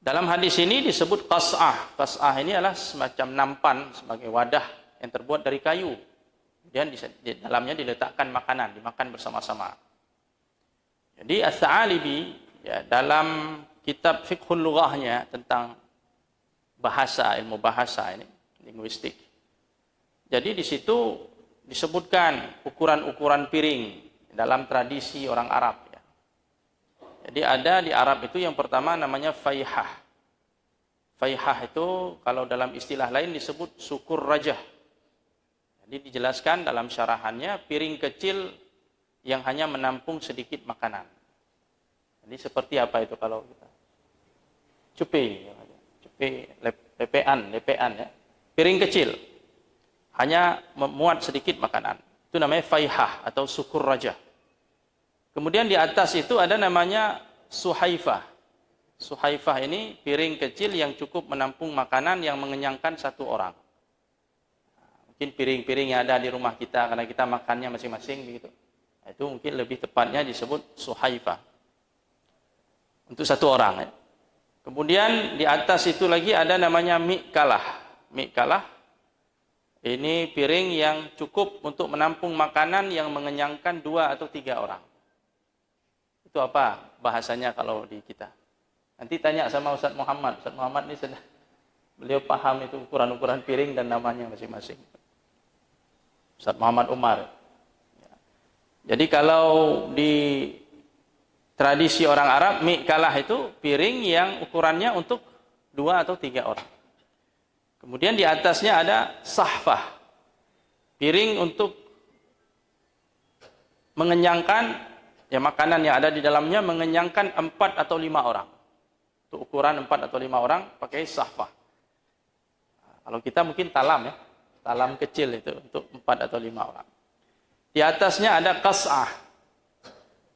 Dalam hadis ini disebut qas'ah. Qas'ah ini adalah semacam nampan sebagai wadah yang terbuat dari kayu. Kemudian di dalamnya diletakkan makanan, dimakan bersama-sama. Jadi As-Sa'alibi ya, dalam kitab Fiqhul Lughahnya tentang bahasa, ilmu bahasa ini, linguistik. Jadi di situ disebutkan ukuran-ukuran piring dalam tradisi orang Arab. Ya. Jadi ada di Arab itu yang pertama namanya faihah. Faihah itu kalau dalam istilah lain disebut sukur rajah. Jadi dijelaskan dalam syarahannya piring kecil yang hanya menampung sedikit makanan. Jadi seperti apa itu kalau kita? Cupi, lepean ya. Piring kecil hanya memuat sedikit makanan. Itu namanya faihah atau sukur rajah. Kemudian di atas itu ada namanya suhaifah. Suhaifah ini piring kecil yang cukup menampung makanan yang mengenyangkan satu orang. Mungkin piring-piring yang ada di rumah kita karena kita makannya masing-masing begitu. Itu mungkin lebih tepatnya disebut suhaifah. Untuk satu orang ya. Kemudian di atas itu lagi ada namanya mi'kalah. Mi'kalah ini piring yang cukup untuk menampung makanan yang mengenyangkan 2 atau 3 orang. Itu apa bahasanya kalau di kita? Nanti tanya sama Ustaz Muhammad. Ustaz Muhammad ini beliau paham itu ukuran-ukuran piring dan namanya masing-masing. Ustaz Muhammad Umar. Jadi kalau di tradisi orang Arab, mi'kalah itu piring yang ukurannya untuk 2 atau 3 orang. Kemudian di atasnya ada sahfah. Piring untuk mengenyangkan, ya makanan yang ada di dalamnya mengenyangkan 4 atau 5 orang. Untuk ukuran 4 atau 5 orang pakai sahfah. Nah, kalau kita mungkin talam ya. Talam kecil itu untuk 4 atau 5 orang. Di atasnya ada qas'ah.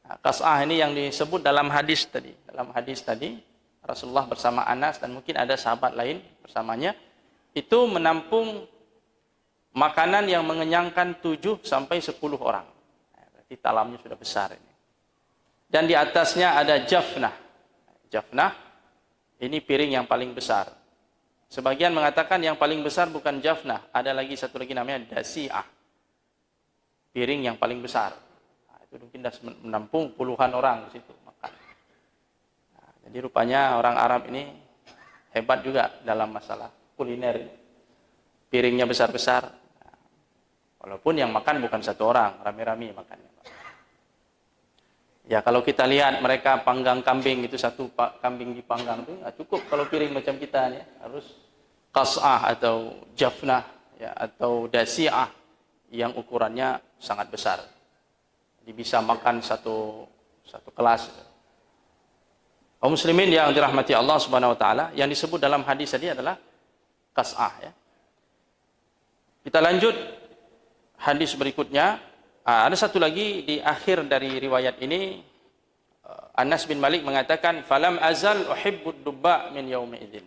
Nah, qas'ah ini yang disebut dalam hadis tadi. Dalam hadis tadi, Rasulullah bersama Anas dan mungkin ada sahabat lain bersamanya. Itu menampung makanan yang mengenyangkan 7 sampai 10 orang. Nah, berarti talamnya sudah besar ini. Dan di atasnya ada jafnah. Jafnah, ini piring yang paling besar. Sebagian mengatakan yang paling besar bukan jafnah, ada lagi satu lagi namanya dasi'ah. Piring yang paling besar. Nah, itu mungkin sudah menampung puluhan orang di situ makan. Nah, jadi rupanya orang Arab ini hebat juga dalam masalah kuliner. Piringnya besar-besar. Nah, walaupun yang makan bukan satu orang, rame-rame makannya. Ya kalau kita lihat mereka panggang kambing itu satu kambing dipanggang itu nggak cukup kalau piring macam kita ya, harus qas'ah atau jafnah ya atau dasi'ah yang ukurannya sangat besar. Jadi bisa makan satu kelas. Kaum muslimin yang dirahmati Allah Subhanahu wa taala, yang disebut dalam hadis tadi adalah qas'ah ya. Kita lanjut hadis berikutnya. Ada satu lagi di akhir dari riwayat ini, Anas bin Malik mengatakan, "Falam azal uhibbud dubba min yaumi idzin."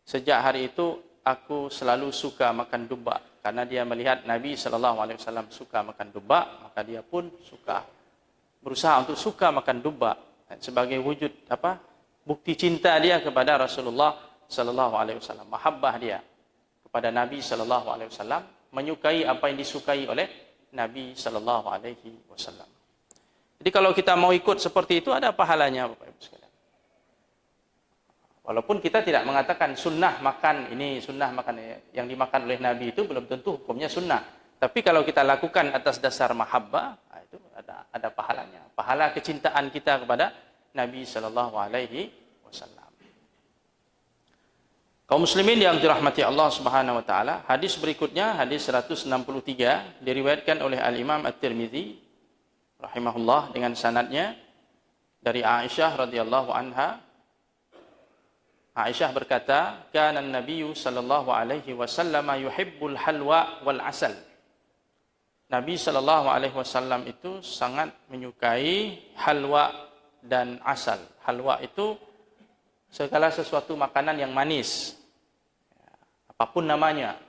Sejak hari itu aku selalu suka makan dubba karena dia melihat Nabi sallallahu alaihi wasallam suka makan dubba, maka dia pun berusaha untuk suka makan dubba sebagai wujud bukti cinta dia kepada Rasulullah sallallahu alaihi wasallam, mahabbah dia kepada Nabi sallallahu alaihi wasallam, menyukai apa yang disukai oleh Nabi sallallahu alaihi wasallam. Jadi kalau kita mau ikut seperti itu ada pahalanya Bapak Ibu sekalian. Walaupun kita tidak mengatakan sunnah makan ini, sunnah makan yang dimakan oleh Nabi itu belum tentu hukumnya sunnah. Tapi kalau kita lakukan atas dasar mahabbah, itu ada pahalanya. Pahala kecintaan kita kepada Nabi sallallahu alaihi wasallam. Kaum muslimin yang dirahmati Allah Subhanahu wa taala, hadis berikutnya hadis 163 diriwayatkan oleh Al-Imam At-Tirmizi rahimahullah dengan sanadnya dari Aisyah radhiyallahu anha. Aisyah berkata, "Kana an-nabiyyu sallallahu alaihi wasallam yuhibbul halwa wal asal." Nabi sallallahu alaihi wasallam itu sangat menyukai halwa dan asal. Halwa itu segala sesuatu makanan yang manis. Apapun namanya,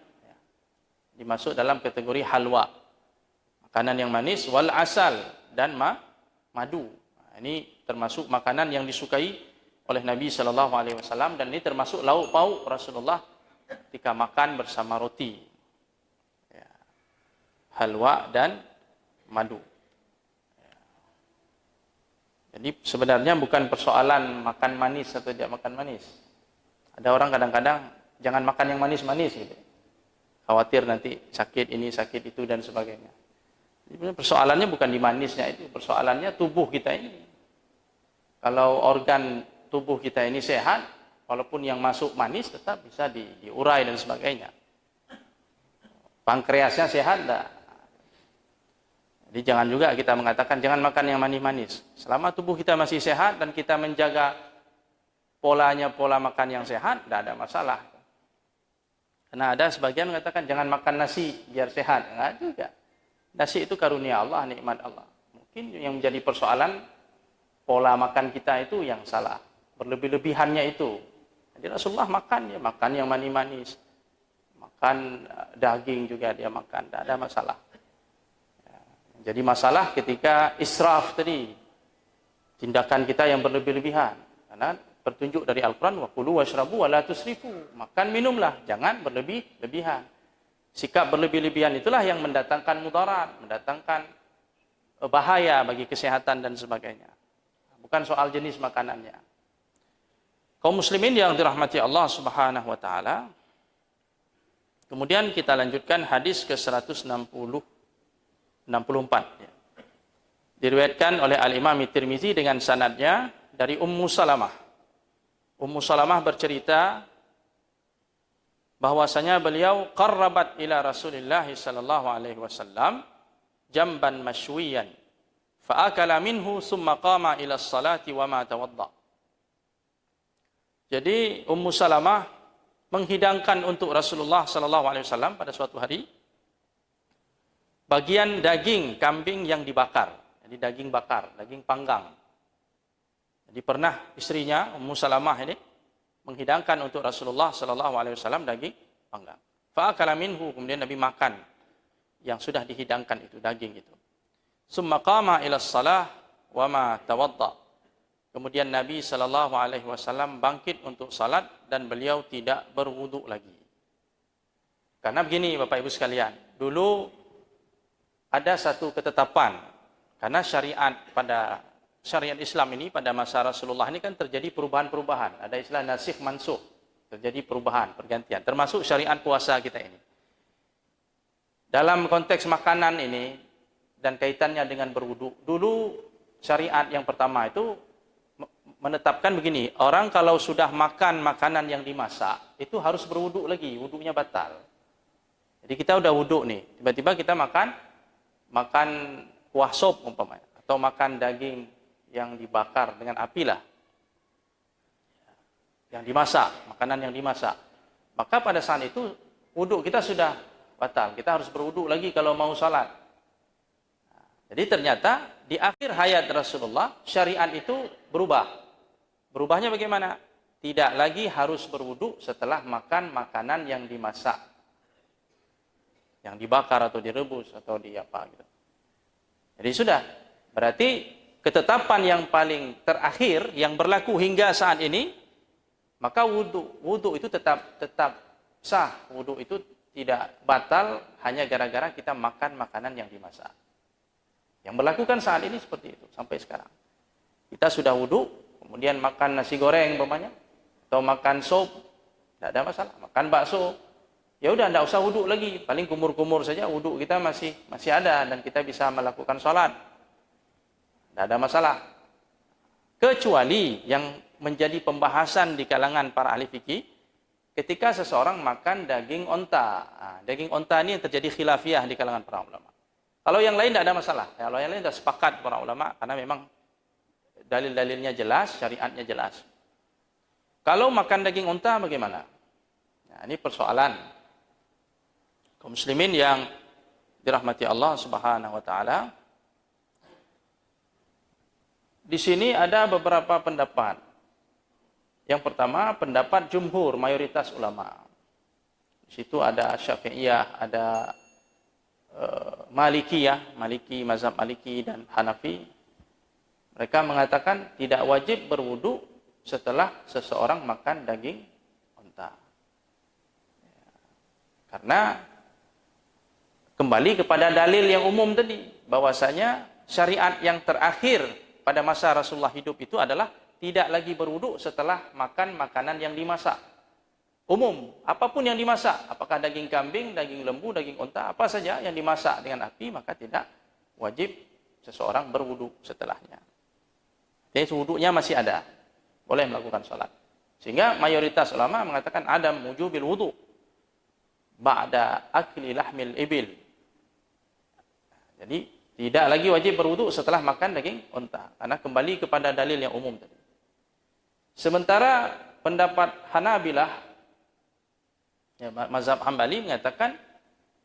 dimasuk dalam kategori halwa, makanan yang manis, wal asal dan madu. Nah, ini termasuk makanan yang disukai oleh Nabi Shallallahu Alaihi Wasallam, dan ini termasuk lauk pauk Rasulullah ketika makan bersama roti, ya, halwa dan madu. Ya. Jadi sebenarnya bukan persoalan makan manis atau tidak makan manis. Ada orang kadang-kadang jangan makan yang manis-manis gitu, khawatir nanti sakit ini sakit itu dan sebagainya. Jadi persoalannya bukan di manisnya itu, persoalannya tubuh kita ini. Kalau organ tubuh kita ini sehat, walaupun yang masuk manis tetap bisa diurai dan sebagainya. Pankreasnya sehat enggak? Jadi jangan juga kita mengatakan jangan makan yang manis-manis. Selama tubuh kita masih sehat dan kita menjaga pola makan yang sehat, tidak ada masalah. Karena ada sebagian mengatakan jangan makan nasi biar sehat. Enggak juga. Nasi itu karunia Allah, nikmat Allah. Mungkin yang menjadi persoalan pola makan kita itu yang salah. Berlebih-lebihannya itu. Jadi Rasulullah makan, dia makan yang manis-manis. Makan daging juga dia makan, tidak ada masalah. Jadi masalah ketika israf tadi. Tindakan kita yang berlebih-lebihan. Karena petunjuk dari Al-Quran, wa kulu washrabu wa la tusrifu. Makan minumlah, jangan berlebih-lebihan. Sikap berlebih-lebihan itulah yang mendatangkan mudarat, mendatangkan bahaya bagi kesehatan dan sebagainya. Bukan soal jenis makanannya. Kaum muslimin yang dirahmati Allah Subhanahu wa taala. Kemudian kita lanjutkan hadis ke-164 ya. Diriwayatkan oleh Al-Imam Tirmizi dengan sanadnya dari Ummu Salamah. Ummu Salamah bercerita bahwasanya beliau qarrabat ila Rasulillah sallallahu alaihi wasallam jamban mashwiyan fa akala minhu thumma qama ila as-salati wa ma tawadda. Jadi Ummu Salamah menghidangkan untuk Rasulullah sallallahu alaihi wasallam pada suatu hari bagian daging kambing yang dibakar. Jadi daging bakar, daging panggang. Jadi pernah istrinya Ummu Salamah ini menghidangkan untuk Rasulullah sallallahu alaihi wasallam daging panggang. Fa akala minhu, kemudian Nabi makan yang sudah dihidangkan itu, daging itu. Summa qama ila shalah wa ma tawadda. Kemudian Nabi sallallahu alaihi wasallam bangkit untuk salat dan beliau tidak berwudu lagi. Karena begini Bapak Ibu sekalian, dulu ada satu ketetapan, karena syariat Islam ini pada masa Rasulullah ini kan terjadi perubahan-perubahan. Ada istilah nasikh mansukh, terjadi perubahan, pergantian. Termasuk syariat puasa kita ini. Dalam konteks makanan ini dan kaitannya dengan berwudu, dulu syariat yang pertama itu menetapkan begini, orang kalau sudah makan makanan yang dimasak, itu harus berwudu lagi, wudunya batal. Jadi kita udah wudu nih, tiba-tiba kita makan kuah sop umpamanya, atau makan daging yang dibakar dengan api lah, yang dimasak, makanan yang dimasak. Maka pada saat itu wudu kita sudah batal, kita harus berwudu lagi kalau mau salat. Jadi ternyata di akhir hayat Rasulullah syariat itu berubah. Berubahnya bagaimana? Tidak lagi harus berwudu setelah makan makanan yang dimasak, yang dibakar atau direbus atau di apa gitu. Jadi sudah, berarti ketetapan yang paling terakhir yang berlaku hingga saat ini, maka wudu itu tetap sah. Wudu itu tidak batal hanya gara-gara kita makan makanan yang dimasak. Yang berlakukan saat ini seperti itu sampai sekarang. Kita sudah wudu, kemudian makan nasi goreng umpamanya, atau makan sop, tidak ada masalah. Makan bakso, ya udah tidak usah wudu lagi, paling kumur-kumur saja, wudu kita masih ada dan kita bisa melakukan sholat, tidak ada masalah. Kecuali yang menjadi pembahasan di kalangan para ahli fikih, ketika seseorang makan daging onta. Nah, daging onta ini yang terjadi khilafiyah di kalangan para ulama. Kalau yang lain tidak ada masalah, kalau yang lain sudah sepakat para ulama, karena memang dalil-dalilnya jelas, syariatnya jelas. Kalau makan daging unta bagaimana? Nah, ini persoalan kaum muslimin yang dirahmati Allah Subhanahu wa taala. Di sini ada beberapa pendapat. Yang pertama, pendapat jumhur, mayoritas ulama. Di situ ada Syafi'iyah, ada Malikiyah, mazhab Maliki dan Hanafi. Mereka mengatakan tidak wajib berwudu setelah seseorang makan daging unta. Karena kembali kepada dalil yang umum tadi, bahwasanya syariat yang terakhir pada masa Rasulullah hidup itu adalah tidak lagi berwudu setelah makan makanan yang dimasak. Umum, apapun yang dimasak, apakah daging kambing, daging lembu, daging unta, apa saja yang dimasak dengan api, maka tidak wajib seseorang berwudu setelahnya. Jadi wudunya masih ada, boleh melakukan sholat. Sehingga mayoritas ulama mengatakan adam wujubil wudu ba'da akli lahmil ibil. Jadi tidak lagi wajib berwudu setelah makan daging unta, karena kembali kepada dalil yang umum tadi. Sementara pendapat Hanabilah, mazhab Hambali mengatakan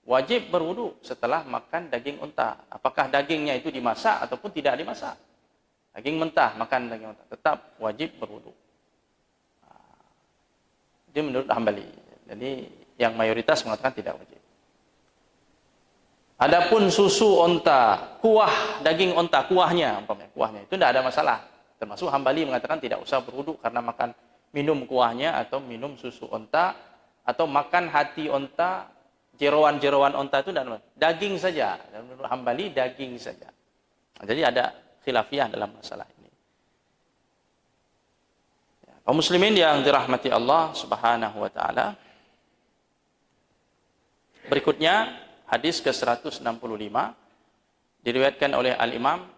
wajib berwudu setelah makan daging unta. Apakah dagingnya itu dimasak ataupun tidak dimasak? Daging mentah, makan daging mentah, tetap wajib berwudu. Itu menurut Hambali. Jadi yang mayoritas mengatakan tidak wajib. Adapun susu unta, kuah daging unta, kuahnya itu tidak ada masalah. Termasuk Hambali mengatakan tidak usah berwudu karena minum kuahnya atau minum susu unta atau makan hati unta, jeroan-jeroan unta itu tidak, daging saja. Dan menurut Hambali daging saja. Jadi ada khilafiyah dalam masalah ini. Kaum muslimin yang dirahmati Allah Subhanahu wa taala. Berikutnya hadis ke-165 diriwayatkan oleh Al-Imam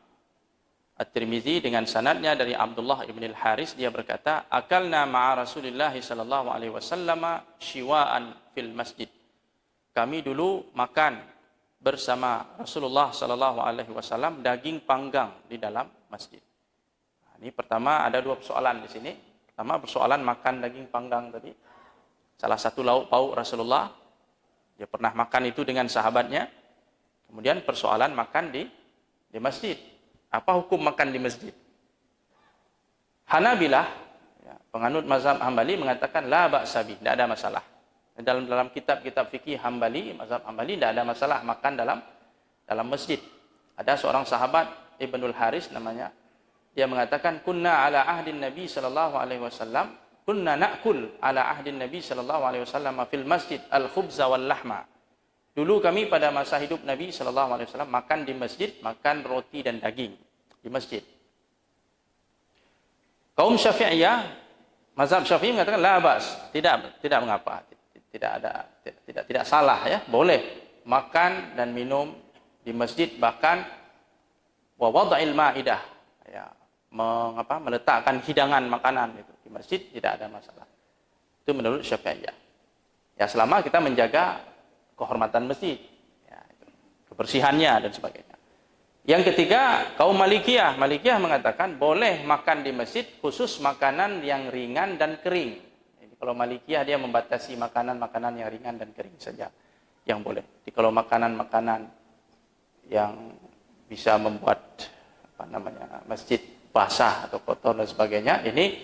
At-Tirmizi dengan sanadnya dari Abdullah ibn al-Haris, dia berkata, akalna ma'a Rasulillah sallallahu alaihi wasallam shiwa'an fil masjid. Kami dulu makan bersama Rasulullah sallallahu alaihi wasallam daging panggang di dalam masjid. Nah, ini pertama ada dua persoalan di sini. Pertama persoalan makan daging panggang tadi. Salah satu lauk pauk Rasulullah, dia pernah makan itu dengan sahabatnya. Kemudian persoalan makan di masjid. Apa hukum makan di masjid? Hanabilah, penganut mazhab Hambali mengatakan la ba'sa bih, tidak ada masalah. Dalam kitab-kitab fikih Hambali, mazhab Hambali tidak ada masalah makan dalam masjid. Ada seorang sahabat Ibnul Haris namanya, dia mengatakan kunna ala ahdin Nabi sallallahu alaihi wasallam, kunna na'kul ala ahdin Nabi sallallahu alaihi wasallam fil masjid al-khubza wal lahma. Dulu kami pada masa hidup Nabi sallallahu alaihi wasallam makan di masjid, makan roti dan daging di masjid. Kaum Syafi'iyah, mazhab Syafi'i mengatakan la ba'as, tidak mengapa, tidak salah ya, boleh makan dan minum di masjid, bahkan wa wada'il ma'idah, ya, meletakkan hidangan makanan itu di masjid tidak ada masalah. Itu menurut Syafi'iyah. Ya, selama kita menjaga kehormatan masjid, ya, kebersihannya dan sebagainya. Yang ketiga, kaum Malikiyah mengatakan boleh makan di masjid khusus makanan yang ringan dan kering. Jadi, kalau Malikiyah dia membatasi makanan-makanan yang ringan dan kering saja yang boleh. Jadi, kalau makanan-makanan yang bisa membuat masjid basah atau kotor dan sebagainya, ini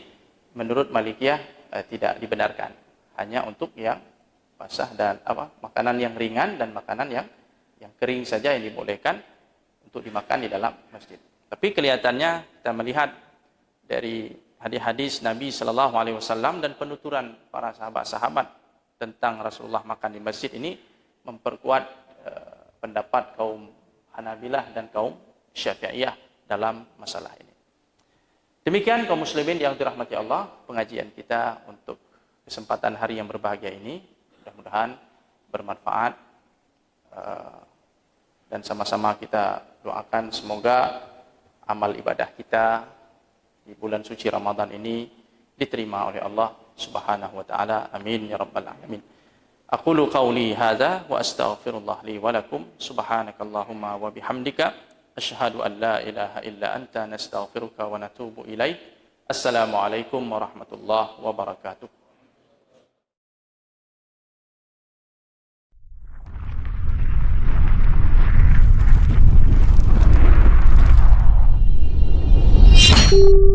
menurut Malikiyah tidak dibenarkan. Hanya untuk yang basah dan makanan yang ringan dan makanan yang kering saja yang dibolehkan untuk dimakan di dalam masjid. Tapi kelihatannya kita melihat dari hadis-hadis Nabi sallallahu alaihi wasallam dan penuturan para sahabat-sahabat tentang Rasulullah makan di masjid ini memperkuat pendapat kaum Hanabilah dan kaum Syafi'iyah dalam masalah ini. Demikian kaum muslimin yang dirahmati Allah, pengajian kita untuk kesempatan hari yang berbahagia ini. Mudah-mudahan bermanfaat dan sama-sama kita doakan semoga amal ibadah kita di bulan suci Ramadan ini diterima oleh Allah Subhanahu wa taala. Amin ya rabbal alamin. Aqulu qawli hadza wa astaghfirullah li wa lakum. Subhanakallahumma wa bihamdika asyhadu an la ilaha illa anta nastaghfiruka wa natubu ilaik. Assalamualaikum warahmatullahi wabarakatuh. Thank you.